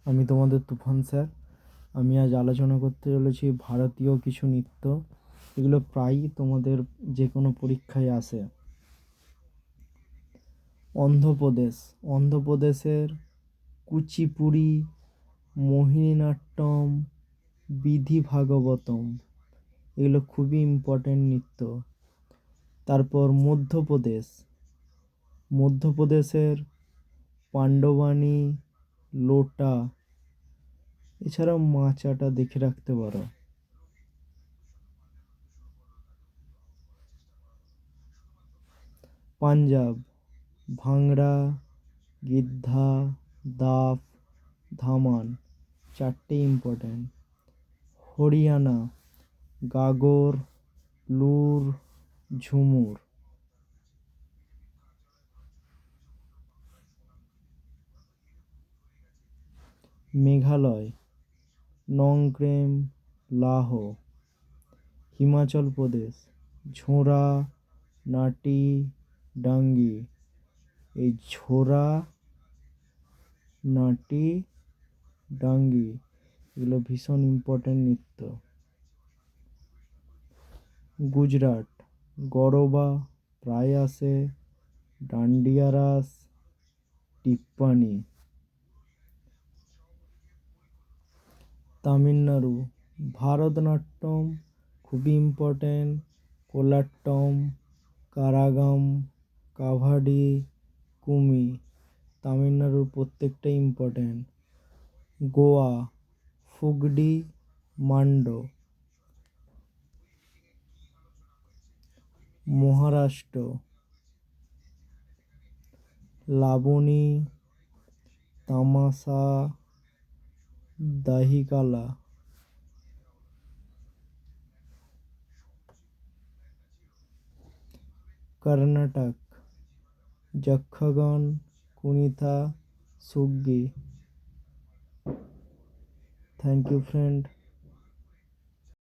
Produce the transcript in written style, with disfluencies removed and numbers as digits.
আমি তোমাদের তুফান স্যার। আমি আজ আলোচনা করতে চলেছি ভারতীয় কিছু নৃত্য। এগুলো প্রায়ই তোমাদের যে কোনো পরীক্ষায় আসে। অন্ধ্রপ্রদেশ, অন্ধ্রপ্রদেশের কুচিপুড়ি, মোহিনীনাট্যম, বিধি ভাগবতম, এগুলো খুবই ইম্পর্ট্যান্ট নৃত্য। তারপর মধ্যপ্রদেশ, মধ্যপ্রদেশের পাণ্ডবানী, লোটা, এছাড়াও মাচাটা দেখে রাখতে পারো। পাঞ্জাব, ভাংড়া, গিদ্ধা, দাফ, ধামান, চারটে ইম্পর্ট্যান্ট। হরিয়ানা, গাগর, লুর, ঝুমুর। মেঘালয়, নংক্রেম, লাহো। হিমাচল প্রদেশ, ঝোরা, নাটি, ডাঙ্গি। এই ঝোরা, নাটি, ডাঙ্গি এগুলো ভীষণ ইম্পর্ট্যান্ট নৃত্য। গুজরাট, গরবা, প্রায়াসে, ডান্ডিয়া রাস, টিপ্পানি। তামিলনাড়ু, ভারতনাট্যম খুবই ইম্পর্ট্যান্ট, কোলাট্টম, কারাগাম, কাভাডি, কুমি। তামিলনাড়ুর প্রত্যেকটাই important. Goa, Fugdi, Mando. Maharashtra, Lavani, Tamasha, Dahikala. Karnataka, Yakshagana, Kunitha, Suggi. Thank you friend.